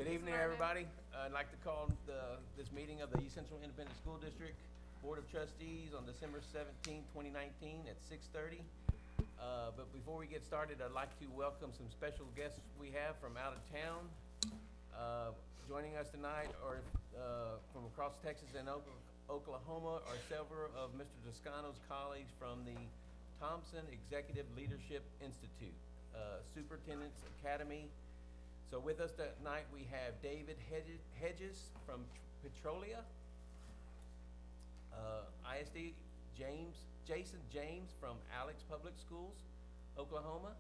Good evening, everybody. I'd like to call this meeting of the East Central Independent School District Board of Trustees on December 17, 2019 at 6:30. But before we get started, I'd like to welcome some special guests we have from out of town. Joining us tonight are from across Texas and Oklahoma are several of Mr. Toscano's colleagues from the Thompson Executive Leadership Institute, Superintendent's Academy. So with us tonight, we have David Hedges from Petrolia, ISD, Jason James from Alex Public Schools, Oklahoma,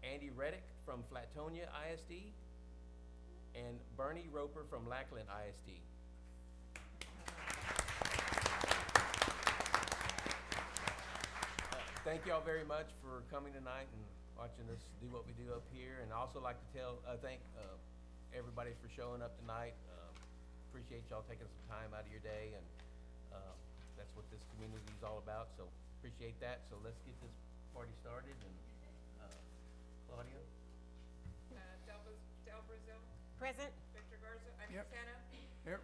Andy Reddick from Flatonia ISD, and Bernie Roper from Lackland ISD. Thank you all very much for coming tonight and watching us do what we do up here. And I also like to thank everybody for showing up tonight. Appreciate y'all taking some time out of your day, and that's what this community is all about. So appreciate that. So let's get this party started. And Claudia? Del Brazil. Present. Victor Garza. Yep. Santa. Here.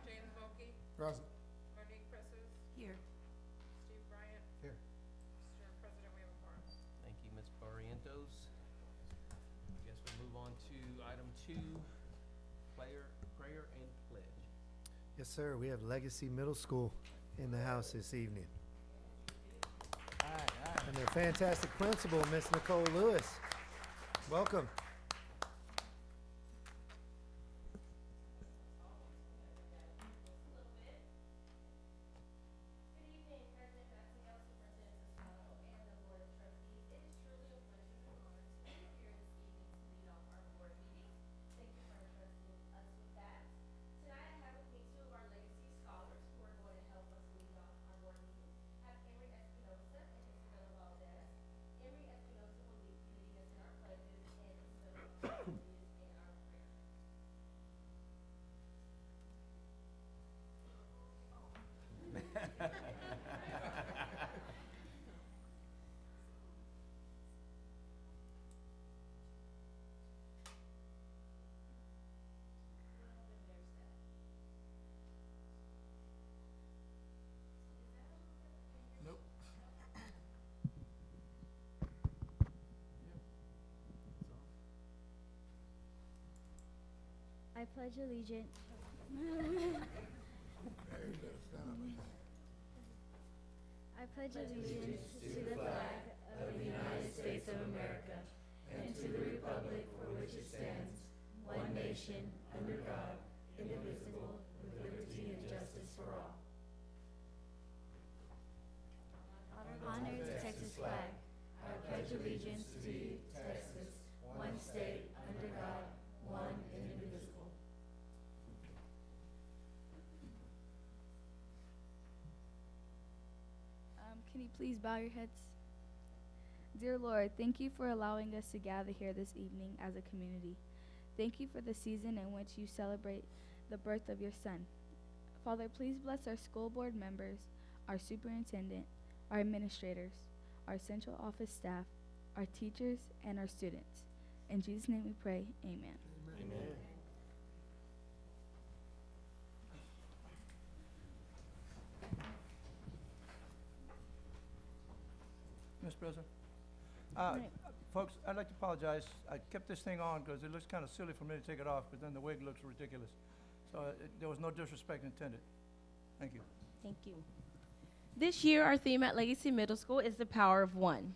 James Volke. Present. Monique Presses. Here. Steve Bryant. Here. Mr. President, we have a quorum. Thank you, Ms. Barrientos. I guess we'll move on to item 2, prayer and pledge. Yes, sir. We have Legacy Middle School in the house this evening. And their fantastic principal, Miss Nicole Lewis. Welcome. Nope. I pledge allegiance. I pledge allegiance to the flag of the United States of America and to the republic for which it stands, one nation, under God, indivisible, with liberty and justice for all. Honor the Texas flag. I pledge allegiance to Texas, one state, under God, one and indivisible. Can you please bow your heads? Dear Lord, thank you for allowing us to gather here this evening as a community. Thank you for the season in which you celebrate the birth of your Son. Father, please bless our school board members, our superintendent, our administrators, our central office staff, our teachers, and our students. In Jesus' name we pray, amen. Amen. Mr. President. Right. Folks, I'd like to apologize. I kept this thing on because it looks kind of silly for me to take it off, but then the wig looks ridiculous. So there was no disrespect intended. Thank you. Thank you. This year, our theme at Legacy Middle School is the power of one.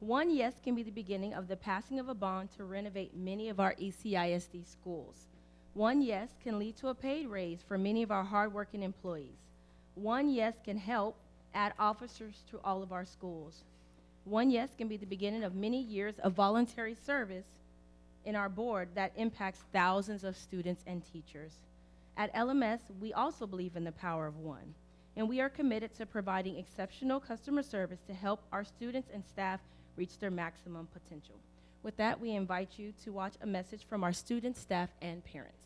One yes can be the beginning of the passing of a bond to renovate many of our ECISD schools. One yes can lead to a paid raise for many of our hardworking employees. One yes can help add officers to all of our schools. One yes can be the beginning of many years of voluntary service in our board that impacts thousands of students and teachers. At LMS, we also believe in the power of one, and we are committed to providing exceptional customer service to help our students and staff reach their maximum potential. With that, we invite you to watch a message from our students, staff, and parents.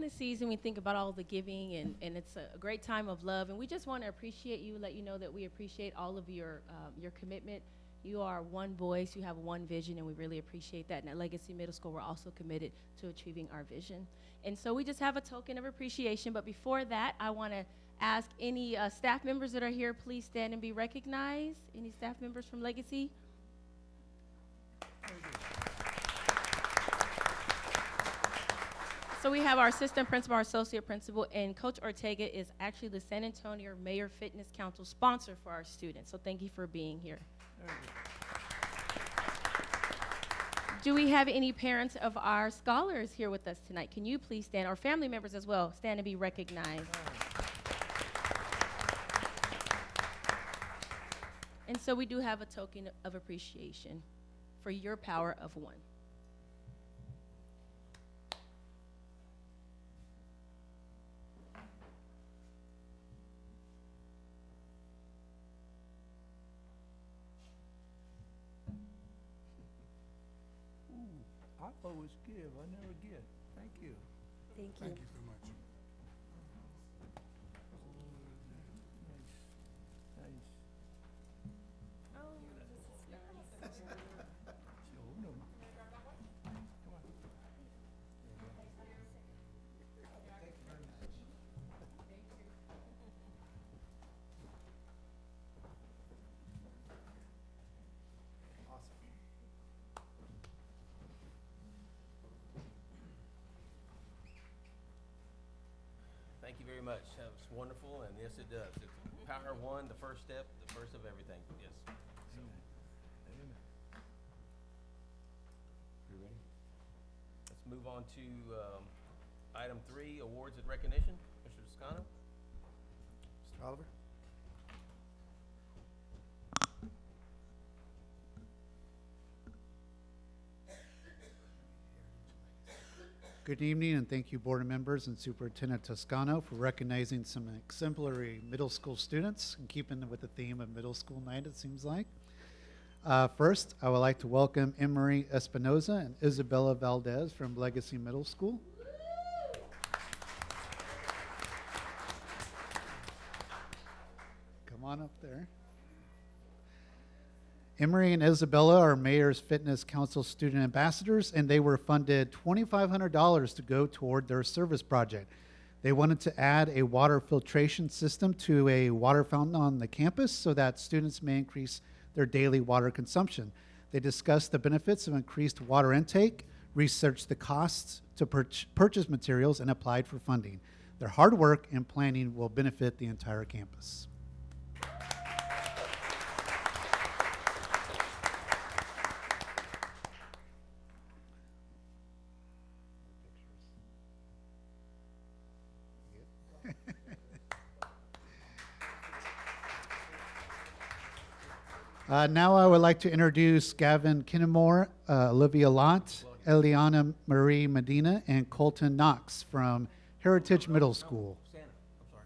this season, we think about all the giving, and it's a great time of love. And we just want to appreciate you, let you know that we appreciate all of your commitment. You are one voice, you have one vision, and we really appreciate that. And at Legacy Middle School, we're also committed to achieving our vision. And so we just have a token of appreciation. But before that, I want to ask any staff members that are here, please stand and be recognized. Any staff members from Legacy? So we have our assistant principal, our associate principal, and Coach Ortega is actually the San Antonio Mayor Fitness Council sponsor for our students. So thank you for being here. Do we have any parents of our scholars here with us tonight? Can you please stand, or family members as well, stand and be recognized. And so we do have a token of appreciation for your power of one. I always give, I never get. Thank you. Thank you. Thank you so much. Nice, nice. Oh, no. Come on. Thank you very much. That was wonderful, and yes, it does. It's power of one, the first step, the first of everything. Yes. So, Amen. you ready? Let's move on to item 3, awards and recognition. Mr. Toscano? Mr. Oliver? Good evening, and thank you, board members and Superintendent Toscano, for recognizing some exemplary middle school students and keeping with the theme of middle school night, it seems like. First, I would like to welcome Emery Espinoza and Isabella Valdez from Legacy Middle School. Come on up there. Emery and Isabella are Mayor's Fitness Council student ambassadors, and they were funded $2,500 to go toward their service project. They wanted to add a water filtration system to a water fountain on the campus so that students may increase their daily water consumption. They discussed the benefits of increased water intake, researched the costs to purchase materials, and applied for funding. Their hard work and planning will benefit the entire campus. Now I would like to introduce Gavin Kinnamore, Olivia Lott, Eliana Marie Medina, and Colton Knox from Heritage Middle School. Santa, I'm sorry.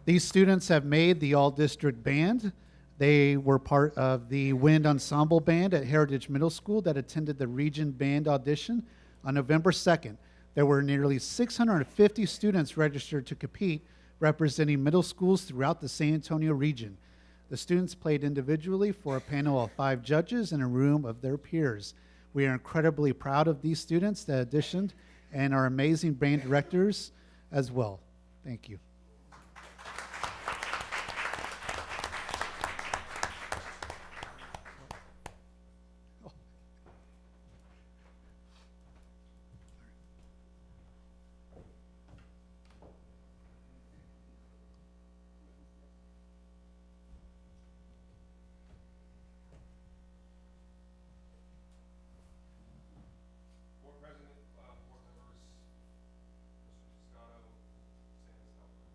These students have made the all-district band. They were part of the wind ensemble band at Heritage Middle School that attended the region band audition on November 2nd. There were nearly 650 students registered to compete, representing middle schools throughout the San Antonio region. The students played individually for a panel of 5 judges in a room of their peers. We are incredibly proud of these students that auditioned and our amazing band directors as well. Thank you. Board President, board members, Mr. Toscano, San Antonio.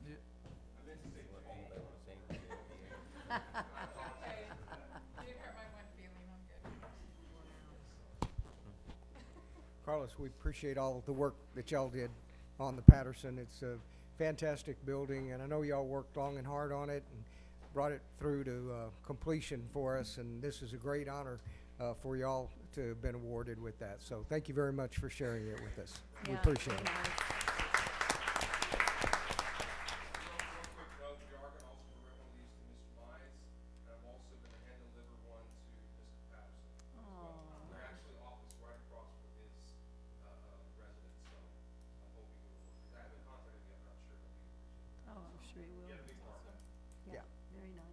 Yeah. Anybody wanna say anything? Okay, didn't hurt my one feeling, I'm good. Carlos, we appreciate all the work that y'all did on the Patterson. It's a fantastic building, and I know y'all worked long and hard on it and brought it through to completion for us, and this is a great honor for y'all to have been awarded with that. So thank you very much for sharing it with us. We Yeah, appreciate very it. nice. Real quick note, we are gonna also deliver one of these to Mr. Mize, and I'm also gonna hand deliver one to Mr. Patterson as well. They're actually office right across from his, residence, so I'm hoping it will work. I haven't contacted him yet, but I'm sure he'll be appreciative. Oh, I'm sure he will. Yeah, big part of that. Yeah. Very nice.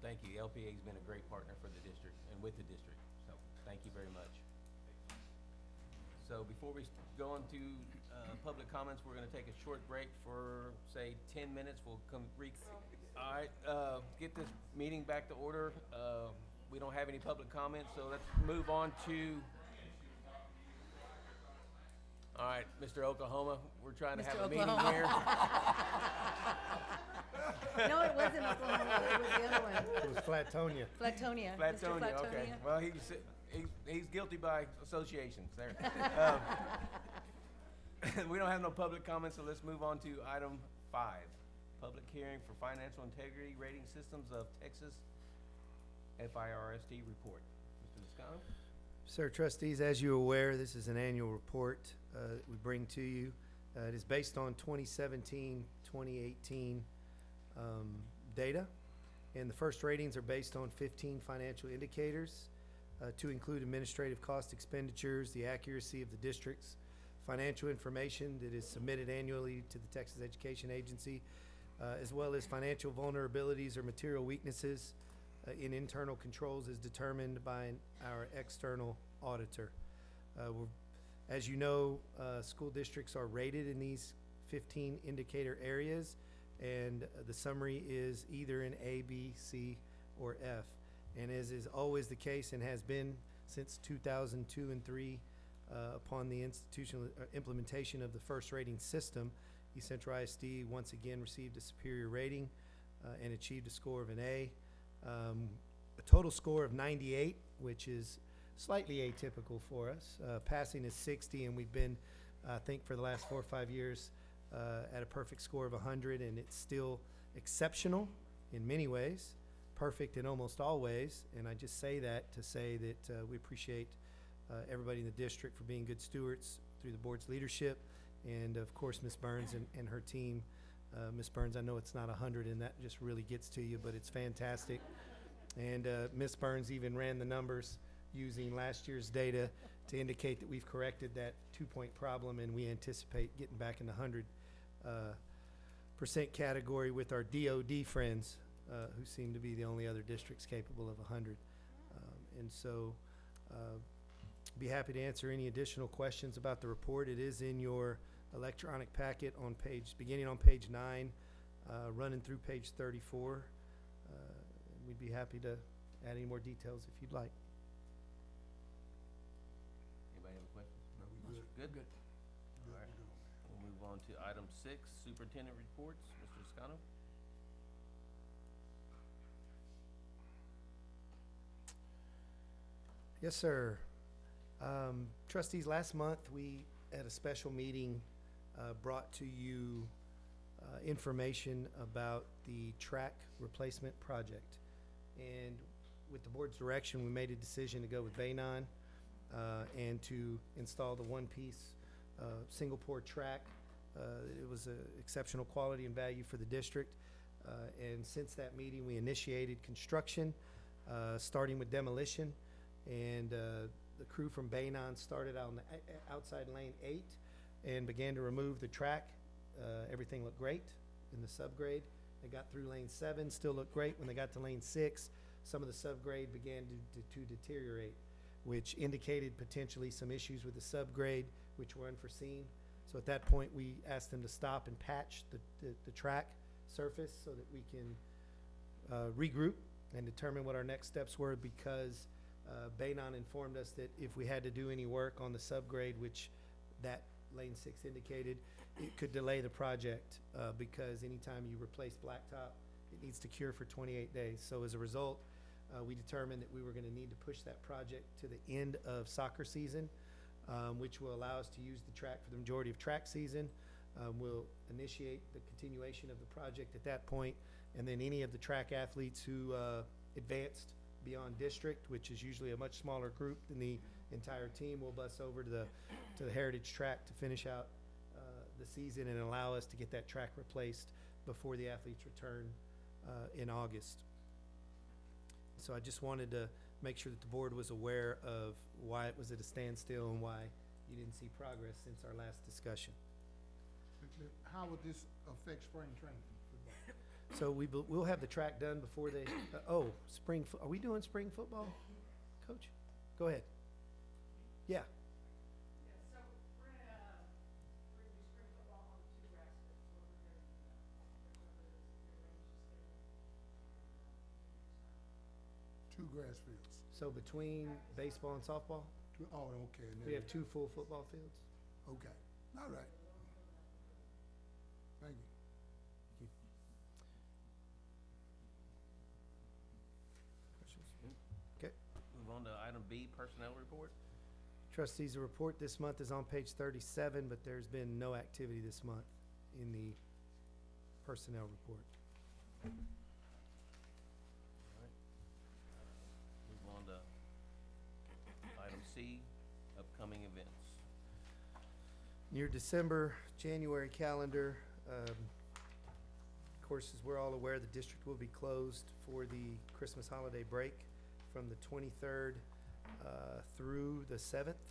Thank you. LPA's been a great partner for the district and with the district, so thank you very much. So before we go into public comments, we're gonna take a short break for, say, 10 minutes. We'll come all right, get this meeting back to order. We don't have any public comments, so let's move on to, all right, Mr. Oklahoma, we're trying to have Mr. a meeting Oklahoma. here. No, it wasn't Oklahoma, it was the other one. It was Flatonia. Flatonia. Mr. Flatonia, okay. Flatonia. Well, he's guilty by association, there. We don't have no public comments, so let's move on to item 5. Public hearing for financial integrity rating systems of Texas FIRST report. Mr. Niscano? Sir, trustees, as you're aware, this is an annual report that we bring to you. It is based on 2017-2018 data, and the first ratings are based on 15 financial indicators to include administrative cost expenditures, the accuracy of the district's financial information that is submitted annually to the Texas Education Agency, as well as financial vulnerabilities or material weaknesses in internal controls as determined by our external auditor. As you know, school districts are rated in these 15 indicator areas, and the summary is either in A, B, C, or F. And as is always the case and has been since 2002 and 3, upon the institutional implementation of the first rating system, East Central ISD once again received a superior rating and achieved a score of an A. A total score of 98, which is slightly atypical for us. Passing is 60, and we've been, I think, for the last 4 or 5 years at a perfect score of 100, and it's still exceptional in many ways, perfect in almost all ways. And I just say that to say that we appreciate everybody in the district for being good stewards through the board's leadership, and of course Ms. Burns and her team. Ms. Burns, I know it's not 100, and that just really gets to you, but it's fantastic. And Ms. Burns even ran the numbers using last year's data to indicate that we've corrected that 2-point problem, and we anticipate getting back in the 100% category with our DOD friends, who seem to be the only other districts capable of 100. And so be happy to answer any additional questions about the report. It is in your electronic packet on beginning on page 9, running through page 34. And we'd be happy to add any more details if you'd like. Anybody have a question? No, we good. Good. All right. We'll move on to item 6, superintendent reports. Mr. Scano? Yes, sir. Trustees, last month we at a special meeting brought to you information about the track replacement project. And with the board's direction, we made a decision to go with Banon and to install the one-piece single pour track. It was exceptional quality and value for the district. And since that meeting, we initiated construction, starting with demolition. And the crew from Banon started out on the outside lane 8 and began to remove the track. Everything looked great in the subgrade. They got through lane 7, still looked great. When they got to lane 6, some of the subgrade began to deteriorate, which indicated potentially some issues with the subgrade, which were unforeseen. So at that point, we asked them to stop and patch the track surface so that we can regroup and determine what our next steps were, because Banon informed us that if we had to do any work on the subgrade, which that lane 6 indicated, it could delay the project, because anytime you replace blacktop, it needs to cure for 28 days. So as a result, we determined that we were gonna need to push that project to the end of soccer season, which will allow us to use the track for the majority of track season. We'll initiate the continuation of the project at that point, and then any of the track athletes who advanced beyond district, which is usually a much smaller group than the entire team, will bus over to the Heritage track to finish out the season and allow us to get that track replaced before the athletes return in August. So I just wanted to make sure that the board was aware of why it was at a standstill and why you didn't see progress since our last discussion. How would this affect spring training football? So we'll have the track done before they, are we doing spring football, Coach? Go ahead. Yeah. Yeah, so we're gonna do spring football on the 2 grass fields, where we're gonna do that. They're gonna rearrange the schedule. 2 grass fields. So between baseball and softball, Oh, okay. and we then- have 2 full football fields. Okay, all right. Thank you. Okay. Move on to item B, personnel report. Trustees, the report this month is on page 37, but there's been no activity this month in the personnel report. Move on to item C, upcoming events. Your December, January calendar, of course, as we're all aware, the district will be closed for the Christmas holiday break from the 23rd through the 7th.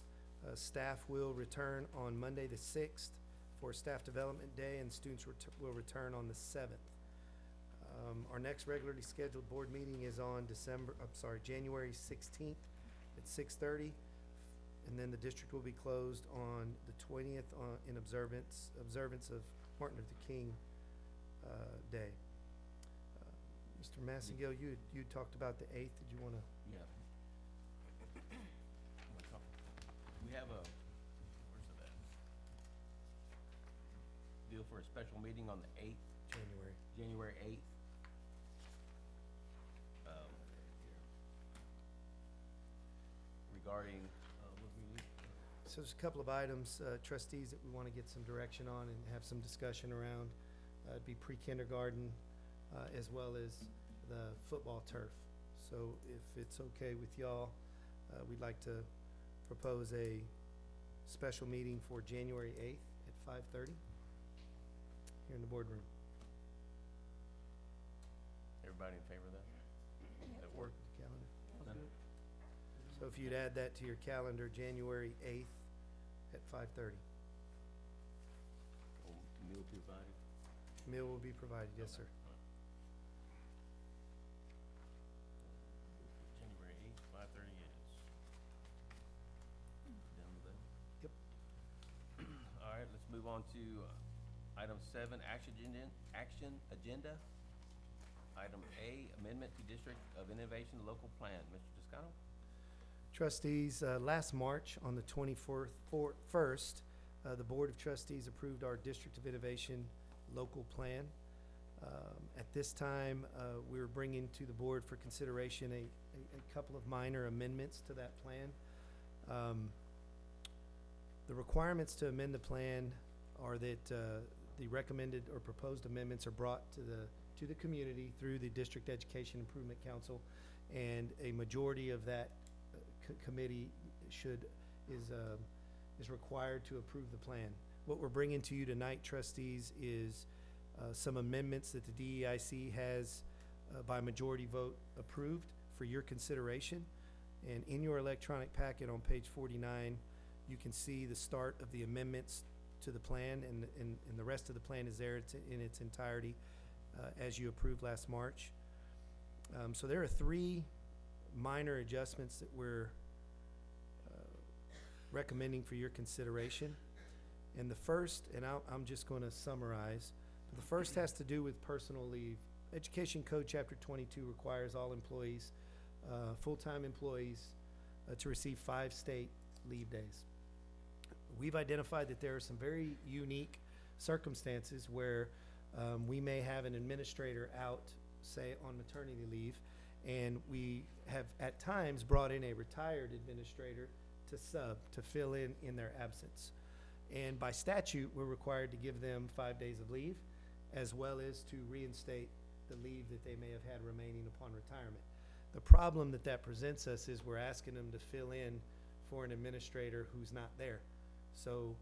Staff will return on Monday the 6th for Staff Development Day, and students will return on the 7th. Our next regularly scheduled board meeting is on January 16th at 6:30. And then the district will be closed on the 20th in observance of Martin Luther King Day. Mr. Massengill, you talked about the 8th. Did you want to? Yeah. We have where's it at? Deal for a special meeting on the 8th, January 8th. Regarding, So there's a couple of items, trustees, that we want to get some direction on and have some discussion around. It'd be pre-kindergarten, as well as the football turf. So if it's okay with y'all, we'd like to propose a special meeting for January 8th at 5:30 here in the boardroom. everybody in favor of that? That work? Calendar. None? So if you'd add that to your calendar, January 8th at 5:30. Meal provided? Meal will be provided, yes, sir. January 8th, 5:30 it is. Done with that? Yep. All right, let's move on to item 7, action agenda. Item A, amendment to District of Innovation Local Plan. Mr. Toscano? Trustees, last March, on the 21st, the Board of Trustees approved our District of Innovation local plan. At this time, we're bringing to the board for consideration a couple of minor amendments to that plan. The requirements to amend the plan are that the recommended or proposed amendments are brought to the community through the District Education Improvement Council, and a majority of that committee is required to approve the plan. What we're bringing to you tonight, trustees, is some amendments that the DEIC has by majority vote approved for your consideration. And in your electronic packet on page 49, you can see the start of the amendments to the plan, and the rest of the plan is there in its entirety as you approved last March. So there are 3 minor adjustments that we're recommending for your consideration. And the first, and I'm just going to summarize, but the first has to do with personal leave. Education Code Chapter 22 requires all employees, full-time employees, to receive 5 state leave days. We've identified that there are some very unique circumstances where we may have an administrator out, say, on maternity leave, and we have at times brought in a retired administrator to sub, to fill in their absence. And by statute, we're required to give them 5 days of leave, as well as to reinstate the leave that they may have had remaining upon retirement. The problem that presents us is we're asking them to fill in for an administrator who's not there. So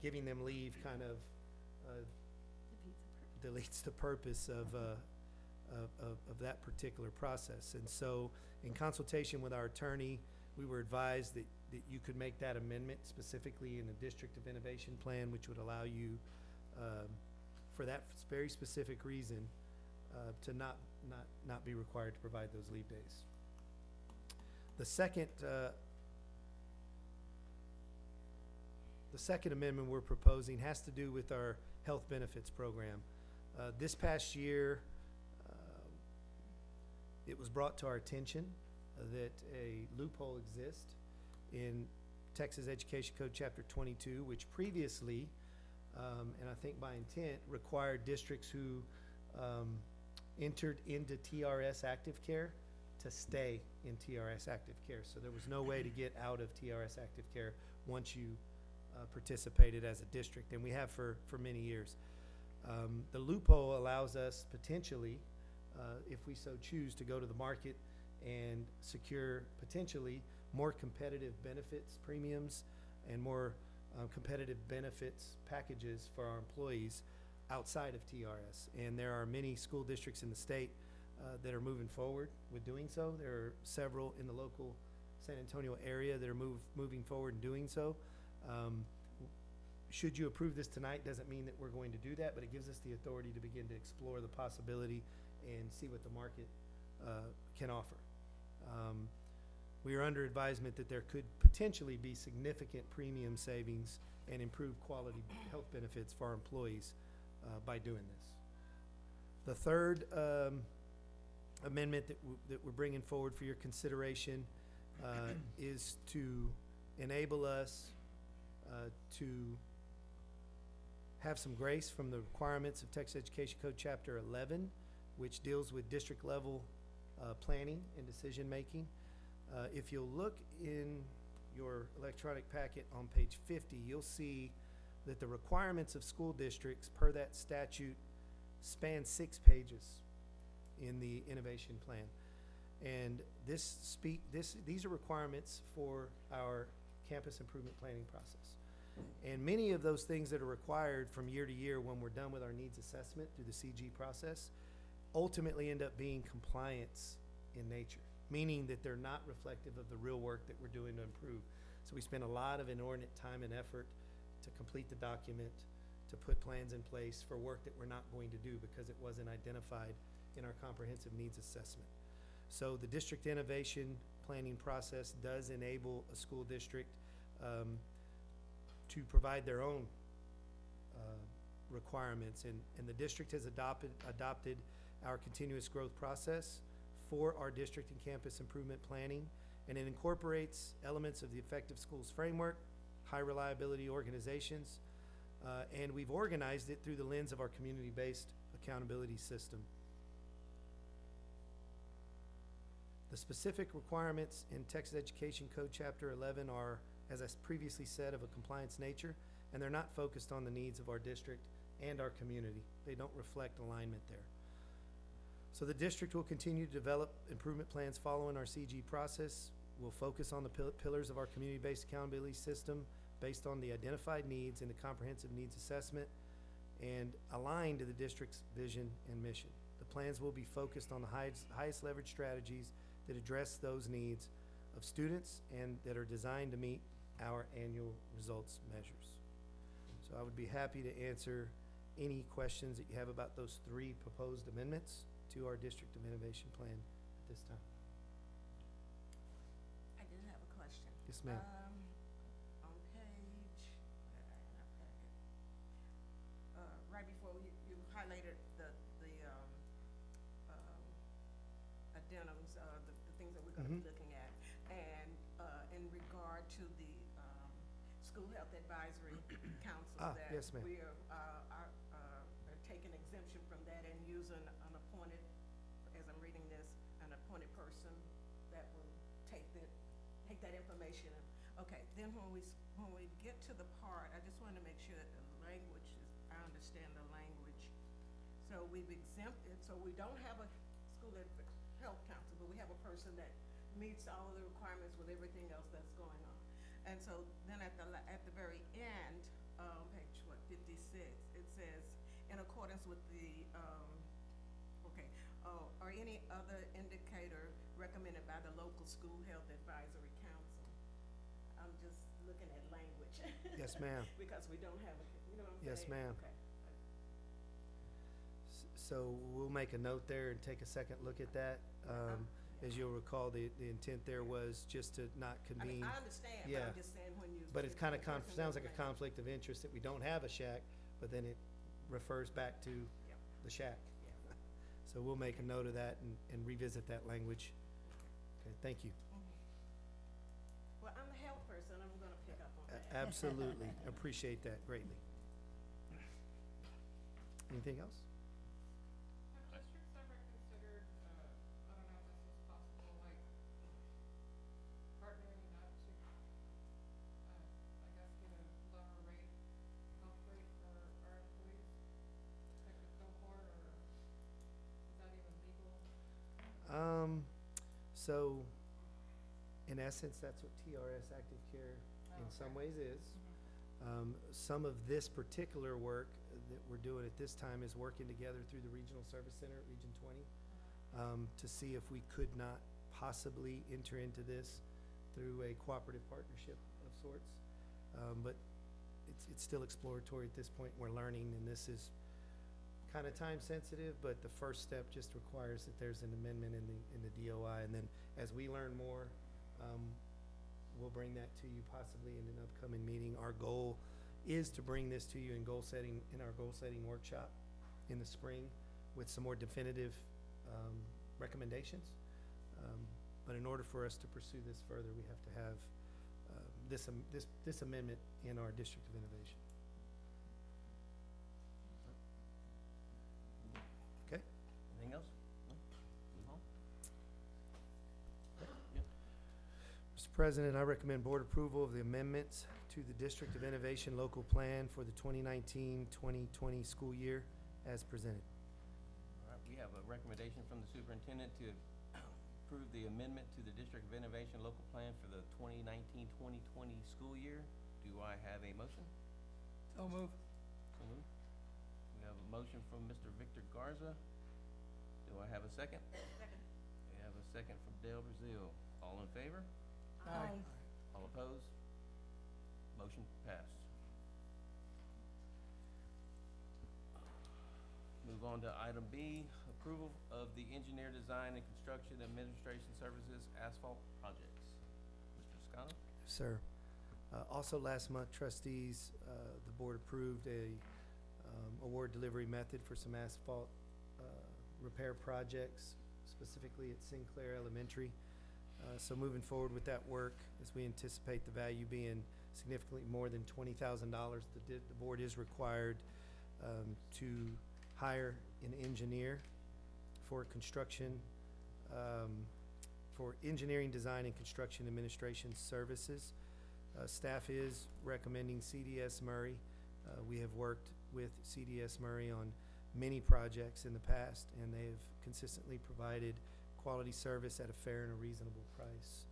giving them leave kind of deletes the purpose of that particular process. And so in consultation with our attorney, we were advised that you could make that amendment specifically in the District of Innovation Plan, which would allow you, for that very specific reason, to not be required to provide those leave days. The second amendment we're proposing has to do with our health benefits program. This past year, it was brought to our attention that a loophole exists in Texas Education Code Chapter 22, which previously, and I think by intent, required districts who entered into TRS active care to stay in TRS active care. So there was no way to get out of TRS active care once you participated as a district, and we have for many years. The loophole allows us potentially, if we so choose, to go to the market and secure potentially more competitive benefits premiums and more competitive benefits packages for our employees outside of TRS. And there are many school districts in the state that are moving forward with doing so. There are several in the local San Antonio area that are moving forward and doing so. Should you approve this tonight, doesn't mean that we're going to do that, but it gives us the authority to begin to explore the possibility and see what the market can offer. We are under advisement that there could potentially be significant premium savings and improved quality health benefits for our employees by doing this. The third amendment that we're bringing forward for your consideration is to enable us to have some grace from the requirements of Texas Education Code Chapter 11, which deals with district level planning and decision making. If you'll look in your electronic packet on page 50, you'll see that the requirements of school districts per that statute span 6 pages in the innovation plan. And these are requirements for our campus improvement planning process. And many of those things that are required from year to year when we're done with our needs assessment through the CG process ultimately end up being compliance in nature, meaning that they're not reflective of the real work that we're doing to improve. So we spend a lot of inordinate time and effort to complete the document, to put plans in place for work that we're not going to do because it wasn't identified in our comprehensive needs assessment. So the district innovation planning process does enable a school district to provide their own requirements, and the district has adopted our continuous growth process for our district and campus improvement planning, and it incorporates elements of the Effective Schools Framework, high reliability organizations, and we've organized it through the lens of our community-based accountability system. The specific requirements in Texas Education Code Chapter 11 are, as I previously said, of a compliance nature, and they're not focused on the needs of our district and our community. They don't reflect alignment there. So the district will continue to develop improvement plans following our CG process. We'll focus on the pillars of our community-based accountability system based on the identified needs in the comprehensive needs assessment and aligned to the district's vision and mission. The plans will be focused on the highest leverage strategies that address those needs of students and that are designed to meet our annual results measures. So I would be happy to answer any questions that you have about those 3 proposed amendments to our District of Innovation Plan at this time. I do have a question. Yes, ma'am. On page, right before you highlighted the addendums, the things that we're gonna be looking at, and in regard to the School Health Advisory Council that yes, ma'am. we are, our having this, an appointed person that will take that information. Okay, then when we get to the part, I just wanna make sure that the language is, I understand the language. So we've exempted, so we don't have a school health council, but we have a person that meets all of the requirements with everything else that's going on. And so then at the very end, page 56, it says, in accordance with the, or any other indicator recommended by the local school health advisory council. I'm just looking at language. Yes, ma'am. Because we don't have you know what I'm Yes, saying? ma'am. Okay. So we'll make a note there and take a second look at that. As you'll recall, the intent there was just to not I mean, convene. I understand, but Yeah. I'm just saying when you. But it's kind of, the person sounds like doesn't a conflict of interest that we don't have a shack, but then it refers back to Yeah. the shack. Yeah. So we'll make a note of that and revisit that language. Okay, thank you. Well, I'm the health person, I'm gonna pick up on that. Absolutely, appreciate that greatly. Anything else? Have districts ever considered, I don't know if this is possible, like partnering up to, I guess, get a lower rate, health rate for our employees? Like a cohort, or is that even legal? So, in essence, that's what TRS Active Care in some ways is. Some of this particular work that we're doing at this time is working together through the Regional Service Center, Region 20, to see if we could not possibly enter into this through a cooperative partnership of sorts. But it's still exploratory at this point. We're learning, and this is kind of time sensitive, but the first step just requires that there's an amendment in the DOI, and then as we learn more, we'll bring that to you possibly in an upcoming meeting. Our goal is to bring this to you in our goal setting workshop in the spring with some more definitive recommendations. But in order for us to pursue this further, we have to have this amendment in our District of Innovation. Okay? Anything else? No? Move on. Mr. President, I recommend board approval of the amendments to the District of Innovation local plan for the 2019-2020 school year as presented. All right, we have a recommendation from the superintendent to approve the amendment to the District of Innovation local plan for the 2019-2020 school year. Do I have a motion? So move. So moved. We have a motion from Mr. Victor Garza. Do I have a second? Second. We have a second from Dale Brazil. All in favor? Aye. All opposed? Motion passed. Move on to item B, approval of the engineer design and construction administration services asphalt projects. Mr. Scotto? Sir. Also last month, trustees, the board approved a award delivery method for some asphalt repair projects, specifically at Sinclair Elementary. So moving forward with that work, as we anticipate the value being significantly more than $20,000, the board is required to hire an engineer for construction, for engineering, design, and construction administration services. Staff is recommending CDS Murray. We have worked with CDS Murray on many projects in the past, and they have consistently provided quality service at a fair and a reasonable price.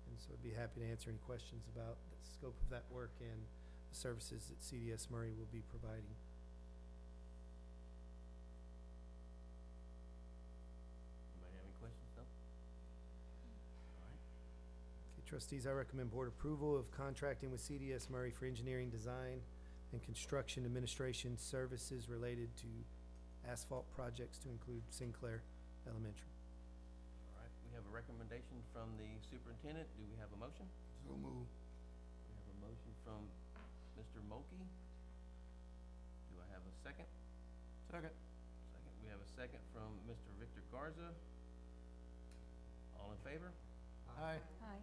And so I'd be happy to answer any questions about the scope of that work and the services that CDS Murray will be providing. Anybody have any questions? No? All right. Okay, trustees, I recommend board approval of contracting with CDS Murray for engineering, design, and construction administration services related to asphalt projects to include Sinclair Elementary. All right, we have a recommendation from the superintendent. Do we have a motion? So move. We have a motion from Mr. Mulkey. Do I have a second? Second. Second. We have a second from Mr. Victor Garza. All in favor? Aye. Aye.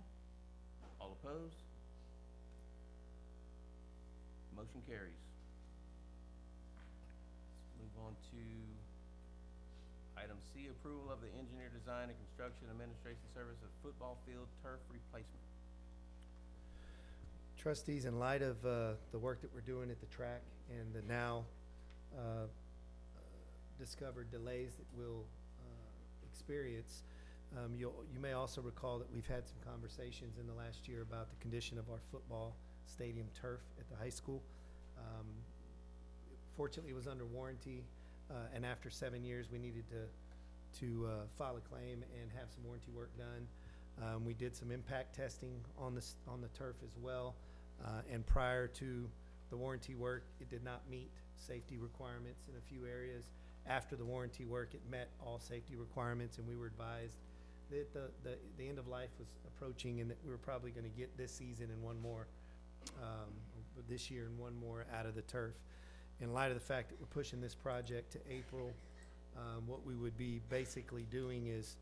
All opposed? Motion carries. Let's move on to item C, approval of the engineer design and construction administration service of football field turf replacement. Trustees, in light of the work that we're doing at the track and the now discovered delays that we'll experience, you may also recall that we've had some conversations in the last year about the condition of our football stadium turf at the high school. Fortunately, it was under warranty, and after 7 years, we needed to file a claim and have some warranty work done. We did some impact testing on the turf as well, and prior to the warranty work, it did not meet safety requirements in a few areas. After the warranty work, it met all safety requirements, and we were advised that the end of life was approaching and that we were probably going to get this season and one more, this year and one more out of the turf. In light of the fact that we're pushing this project to April, what we would be basically doing is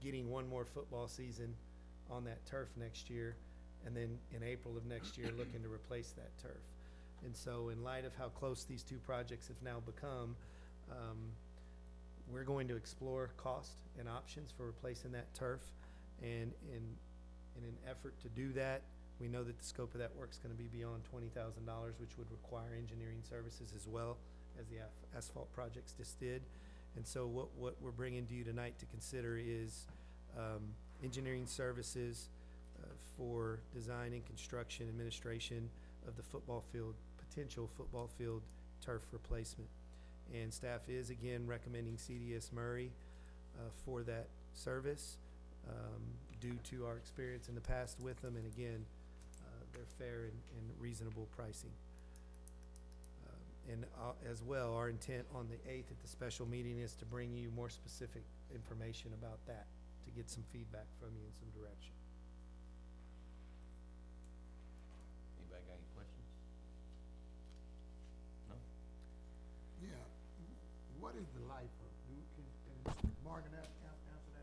getting one more football season on that turf next year, and then in April of next year looking to replace that turf. And so in light of how close these two projects have now become, we're going to explore cost and options for replacing that turf. And in an effort to do that, we know that the scope of that work is going to be beyond $20,000, which would require engineering services as well as the asphalt projects just did. And so what we're bringing to you tonight to consider is engineering services for design and construction administration of the potential football field turf replacement. And staff is again recommending CDS Murray for that service due to our experience in the past with them, and again, their fair and reasonable pricing. And as well, our intent on the 8th at the special meeting is to bring you more specific information about that, to get some feedback from you and some direction. Anybody got any questions? No? Yeah, what is the life of, can Mr. Morgan answer that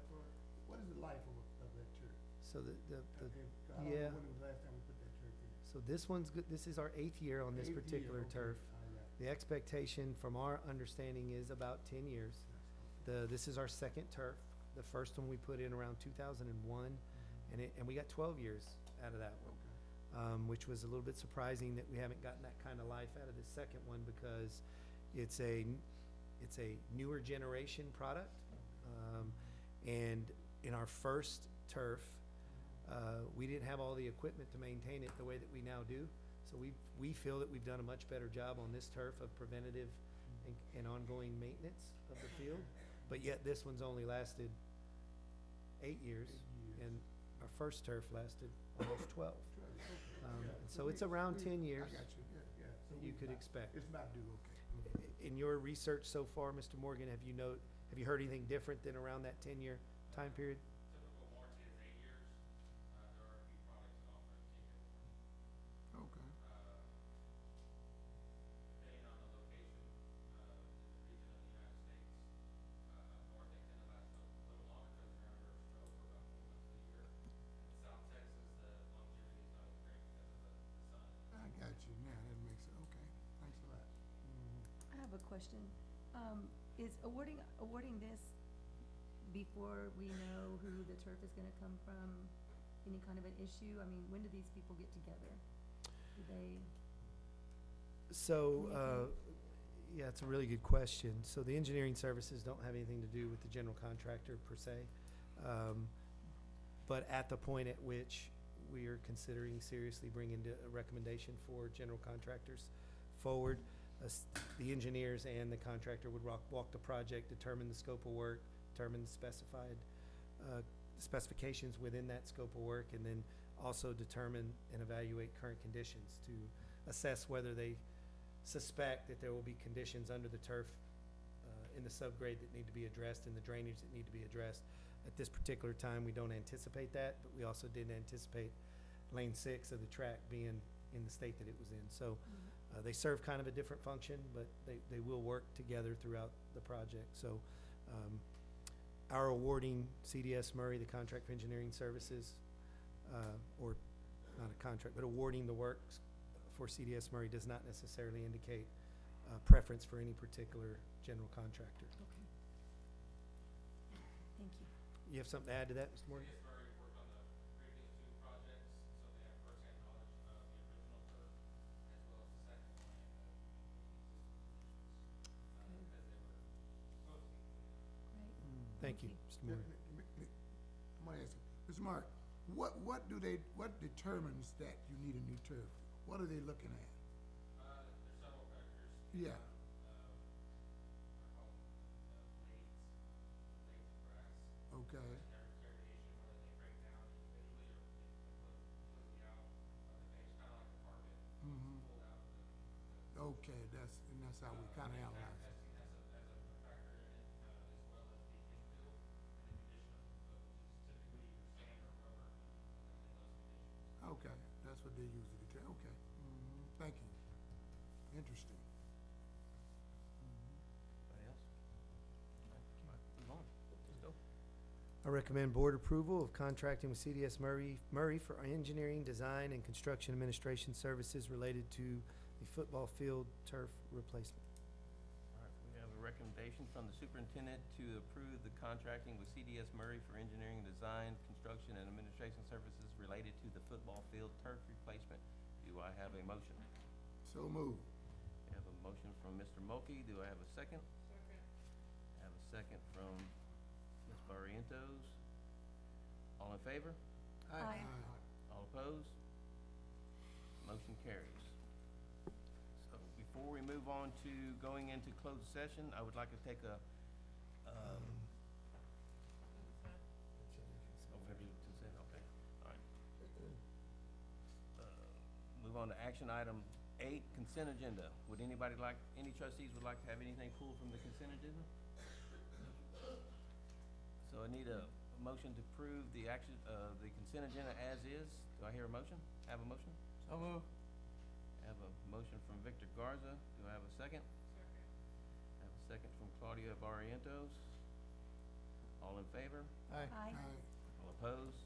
for us? What is the life of that church? So I don't yeah. know when was the last time we put that church in. So this one's good. This is our 8th year on this 8th year, particular okay. turf. All right. The expectation from our understanding is about 10 years. This is our second turf. The first one we put in around 2001, and we got 12 years out of that one, which was a little bit surprising that we haven't gotten that kind of life out of the second one, because it's a newer generation product. And in our first turf, we didn't have all the equipment to maintain it the way that we now do. So we feel that we've done a much better job on this turf of preventative and ongoing maintenance of the field. But yet this one's only lasted 8 years, and our first turf lasted almost 12. And so it's around 10 years I got you, yeah. So that you could expect. It's about due, okay. In your research so far, Mr. Morgan, have you heard anything different than around that 10-year time period? Typical warranty is 8 years. There are a few products that offer a 10-year warranty. Okay. Depending on the location, in the region of the United States, up north they tend to last a little longer because they're under snow for about 4 months of the year. In South Texas, the longevity is not as great because of the sun. I got you, now that makes it, okay, thanks a lot. I have a question. Is awarding this before we know who the turf is gonna come from, any kind of an issue? I mean, when do these people get together? Do they? So, Communicate? yeah, it's a really good question. So the engineering services don't have anything to do with the general contractor per se. But at the point at which we are considering seriously bringing a recommendation for general contractors forward, the engineers and the contractor would walk the project, determine the scope of work, determine the specified specifications within that scope of work, and then also determine and evaluate current conditions to assess whether they suspect that there will be conditions under the turf in the subgrade that need to be addressed and the drainage that need to be addressed. At this particular time, we don't anticipate that, but we also didn't anticipate lane 6 of the track being in the state that it was in. So they serve kind of a different function, but they will work together throughout the project. So our awarding CDS Murray the contract for engineering services, or not a contract, but awarding the works for CDS Murray does not necessarily indicate preference for any particular general contractor. Okay. Thank you. You have something to add to that, Mr. Morgan? Yes, Murray worked on the previous two projects, so they have firsthand knowledge of the original turf as well as the second one and the existing conditions, because they were supposed to be completed. Thank you, Mr. Morgan. I'm gonna ask you, Mr. Mark, what determines that you need a new turf? What are they looking at? There's several factors. Yeah. I call them blades of grass. Okay, Their variation, whether they break down individually or they completely out of the base, kind of like a carpet, pulled out of the. okay, that's how we kinda analyze it. Testing has a factor in it, as well as the infill and the condition of the foot, which is typically either sand or rubber in those conditions. Okay, that's what they usually determine, okay. Thank you. Interesting. Anybody else? All right, move on. Let's go. I recommend board approval of contracting with CDS Murray for engineering, design, and construction administration services related to the football field turf replacement. All right, we have a recommendation from the superintendent to approve the contracting with CDS Murray for engineering, design, construction, and administration services related to the football field turf replacement. Do I have a motion? So moved. I have a motion from Mr. Mulkey. Do I have a second? Second. I have a second from Ms. Barrientos. All in favor? Aye. All opposed? Motion carries. So before we move on to going into closed session, I would like to take a, oh, we have to do consent, okay, all right. Move on to action item 8, consent agenda. Would anybody like, any trustees would like to have anything pulled from the consent agenda? So I need a motion to approve the action, the consent agenda as is. Do I hear a motion? Have a motion? So move. I have a motion from Victor Garza. Do I have a second? Second. I have a second from Claudia Barrientos. All in favor? Aye. Aye. All opposed?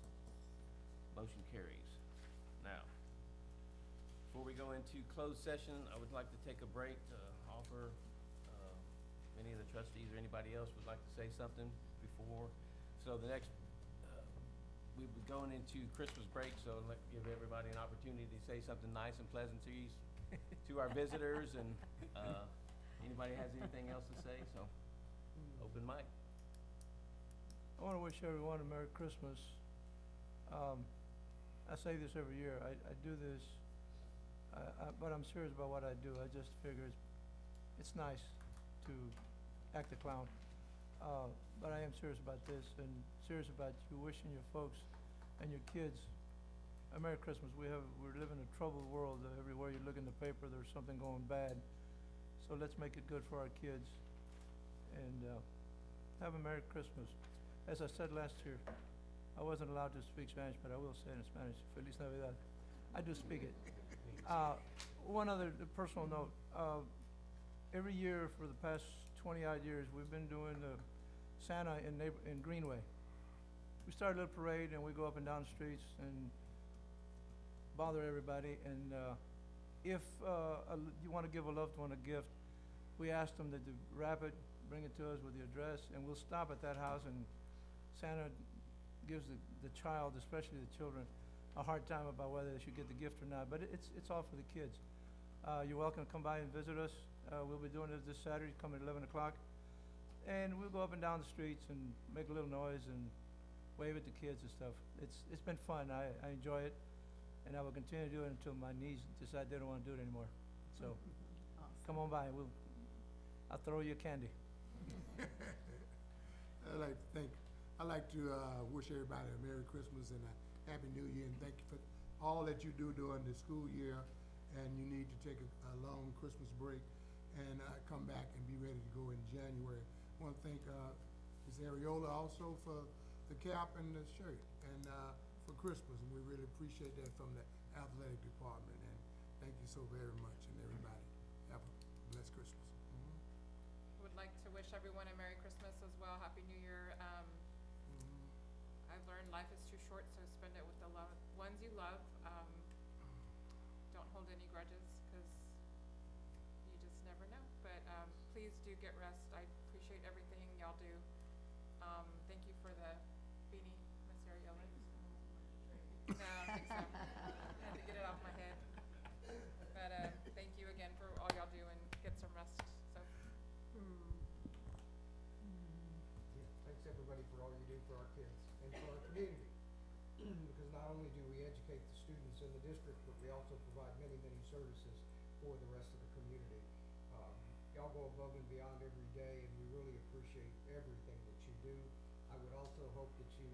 Motion carries. Now, before we go into closed session, I would like to take a break to offer, any of the trustees or anybody else would like to say something before. So the next, we'll be going into Christmas break, so let, give everybody an opportunity to say something nice and pleasant to our visitors, and, anybody has anything else to say, so, open mic. I want to wish everyone a Merry Christmas. I say this every year. I do this, but I'm serious about what I do. I just figure it's nice to act the clown. But I am serious about this and serious about you wishing your folks and your kids a Merry Christmas. We're living in a troubled world. Everywhere you look in the paper, there's something going bad. So let's make it good for our kids and have a Merry Christmas. As I said last year, I wasn't allowed to speak Spanish, but I will say it in Spanish. Feliz Navidad. I do speak it. One other personal note. Every year for the past 20-odd years, we've been doing the Santa in Greenway. We start a little parade and we go up and down the streets and bother everybody. And if you want to give a loved one a gift, we ask them to wrap it, bring it to us with the address, and we'll stop at that house, and Santa gives the child, especially the children, a hard time about whether they should get the gift or not. But it's all for the kids. You're welcome to come by and visit us. We'll be doing it this Saturday, come at 11 o'clock. And we'll go up and down the streets and make a little noise and wave at the kids and stuff. It's been fun. I enjoy it. And I will continue to do it until my knees decide they don't want to do it anymore. So come on by. I'll throw you candy. I'd like to wish everybody a Merry Christmas and a Happy New Year, and thank you for all that you do during the school year. And you need to take a long Christmas break and come back and be ready to go in January. I want to thank Ms. Ariola also for the cap and the shirt and for Christmas, and we really appreciate that from the athletic department. And thank you so very much, and everybody have a blessed Christmas. Would like to wish everyone a Merry Christmas as well. Happy New Year. I've learned life is too short, so spend it with the ones you love. Don't hold any grudges, because you just never know. But please do get rest. I appreciate everything y'all do Thank you for the beanie, Miss Ariella. No, I think so. I had to get it off my head. But thank you again for all y'all do and get some rest. So Yeah, thanks everybody for all you do for our kids and for our community. Because not only do we educate the students in the district, but we also provide many, many services for the rest of the community. Y'all go above and beyond every day, and we really appreciate everything that you do. I would also hope that you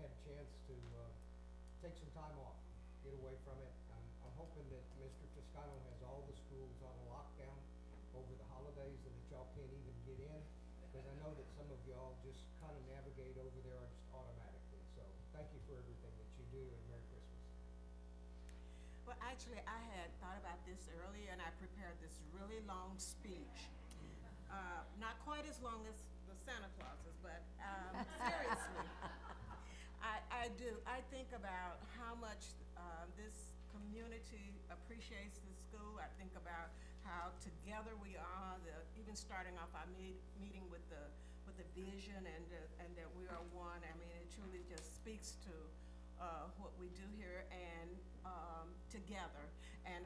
had a chance to take some time off, get away from it. I'm hoping that Mr. Toscano has all the schools on lockdown over the holidays and that y'all can't even get in, because I know that some of y'all just kind of navigate over there just automatically. So thank you for everything that you do, and Merry Christmas. Well, actually, I had thought about this earlier, and I prepared this really long speech. Not quite as long as the Santa Clauses, but seriously, I do. I think about how much this community appreciates the school. I think about how together we are. Even starting off our meeting with the vision and that we are one. I mean, it truly just speaks to what we do here and together. And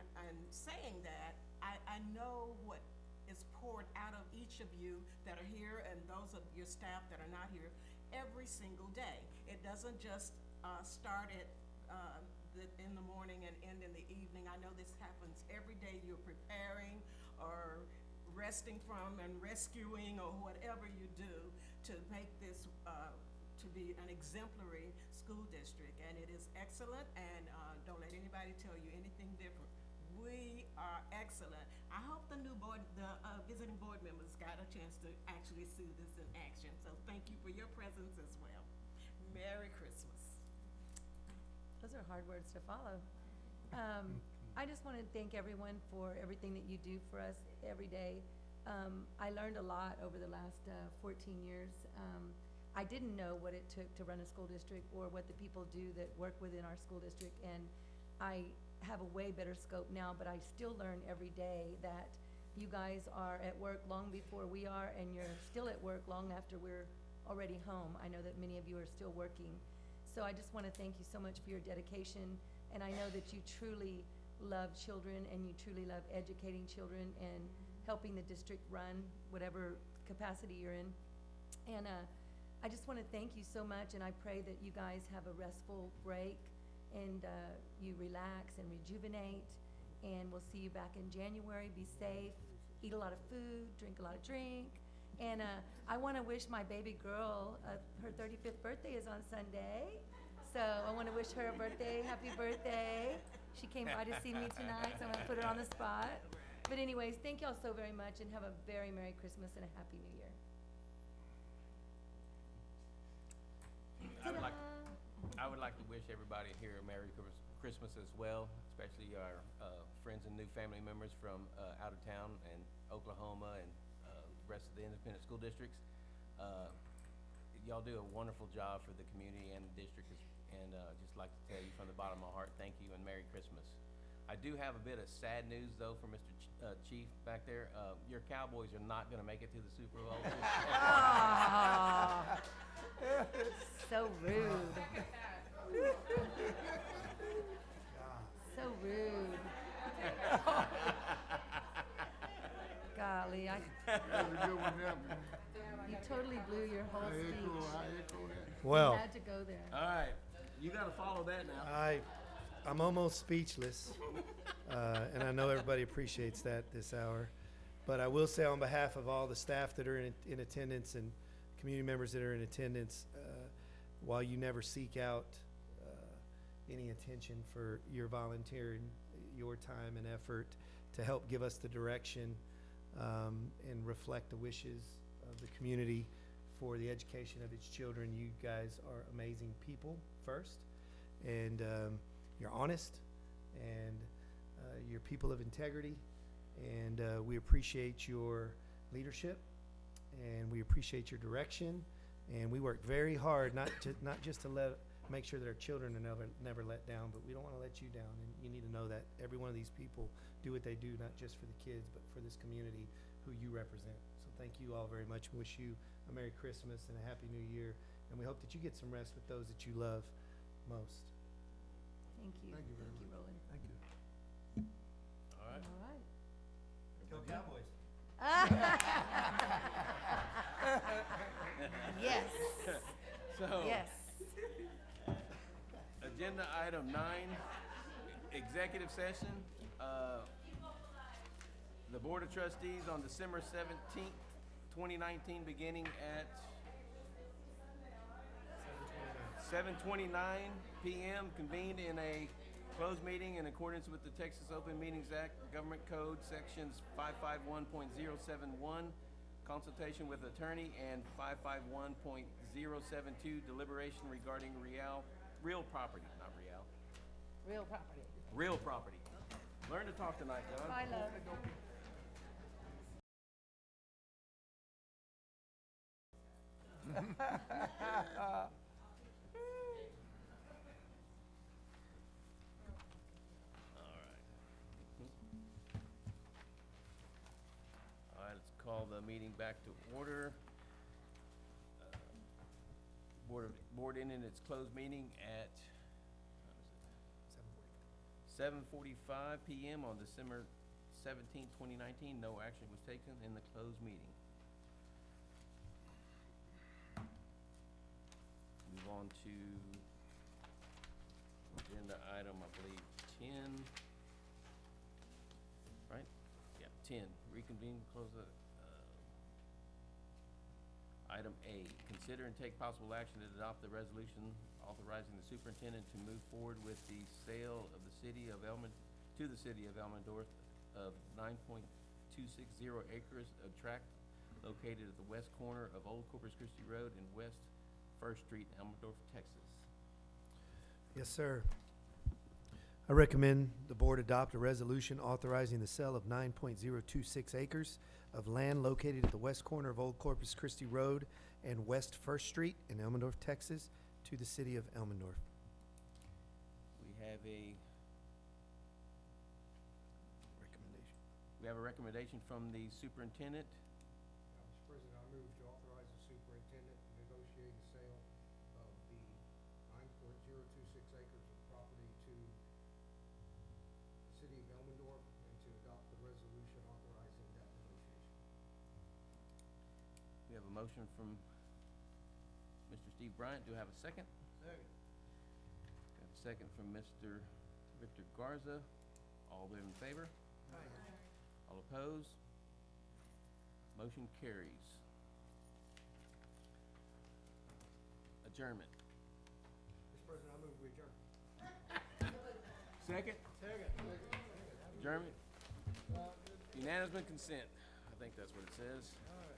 saying that, I know what is poured out of each of you that are here and those of your staff that are not here every single day. It doesn't just start at in the morning and end in the evening. I know this happens every day. You're preparing or resting from and rescuing or whatever you do to make this to be an exemplary school district, and it is excellent, and don't let anybody tell you anything different. We are excellent. I hope the new visiting board members got a chance to actually see this in action, so thank you for your presence as well. Merry Christmas. Those are hard words to follow. I just want to thank everyone for everything that you do for us every day. I learned a lot over the last 14 years. I didn't know what it took to run a school district or what the people do that work within our school district, and I have a way better scope now, but I still learn every day that you guys are at work long before we are, and you're still at work long after we're already home. I know that many of you are still working. So I just want to thank you so much for your dedication, and I know that you truly love children and you truly love educating children and helping the district run whatever capacity you're in. And I just want to thank you so much, and I pray that you guys have a restful break and you relax and rejuvenate, and we'll see you back in January. Be safe, eat a lot of food, drink a lot of drink. And I want to wish my baby girl, her 35th birthday is on Sunday. So I want to wish her a birthday, happy birthday. She came by to see me tonight, so I'm going to put her on the spot. But anyways, thank y'all so very much, and have a very Merry Christmas and a Happy New Year. I would like to wish everybody here a Merry Christmas as well, especially our friends and new family members from out of town and Oklahoma and the rest of the independent school districts. Y'all do a wonderful job for the community and the district, and just like to tell you from the bottom of my heart, thank you and Merry Christmas. I do have a bit of sad news though for Mr. Chief back there. Your Cowboys are not going to make it to the Super Bowl. So rude. So rude. Golly, That's a good one there. you totally blew your whole I speech. echo that. Well, You had to go there. All right, you got to follow that now. I'm almost speechless, and I know everybody appreciates that this hour. But I will say on behalf of all the staff that are in attendance and community members that are in attendance, while you never seek out any attention for your volunteering, your time and effort to help give us the direction and reflect the wishes of the community for the education of its children, you guys are amazing people first, and you're honest, and you're people of integrity, and we appreciate your leadership, and we appreciate your direction, and we work very hard not just to make sure that our children are never let down, but we don't want to let you down, and you need to know that every one of these people do what they do not just for the kids but for this community who you represent. So thank you all very much. Wish you a Merry Christmas and a Happy New Year. And we hope that you get some rest with those that you love most. Thank you. Thank you very much. Roland. Thank you. All right. All right. Go Cowboys. Yes, So. yes. Agenda item 9, executive session. The Board of Trustees on December 17th, 2019, beginning at 7:29 p.m., convened in a closed meeting in accordance with the Texas Open Meetings Act, Government Code Sections 551.071, consultation with attorney, and 551.072, deliberation regarding real property, not real. Real property. Real property. Learn to talk tonight, John. Bye, love. All right, let's call the meeting back to order. Board ending its closed meeting at 7:45 p.m. on December 17th, 2019. No action was taken in the closed meeting. Move on to agenda item, I believe, 10. Right? Yeah, 10. Reconvene, close the, item A, consider and take possible action to adopt the resolution authorizing the superintendent to move forward with the sale of the city of to the city of Elmendorf of 9.260 acres of tract located at the west corner of Old Corpus Christi Road and West First Street, Elmendorf, Texas. Yes, sir. I recommend the board adopt a resolution authorizing the sale of 9.026 acres of land located at the west corner of Old Corpus Christi Road and West First Street in Elmendorf, Texas, to the city of Elmendorf. We have a Recommendation. recommendation from the superintendent. Mr. President, I move to authorize the superintendent to negotiate the sale of the 9.026 acres of property to the city of Elmendorf and to adopt the resolution authorizing that negotiation. We have a motion from Mr. Steve Bryant. Do I have a second? Second. Got a second from Mr. Victor Garza. All those in favor? All opposed? Motion carries. Adjournment. Mr. President, I move we adjourn. Second? Second. Adjournment? Unanimous consent. I think that's what it says.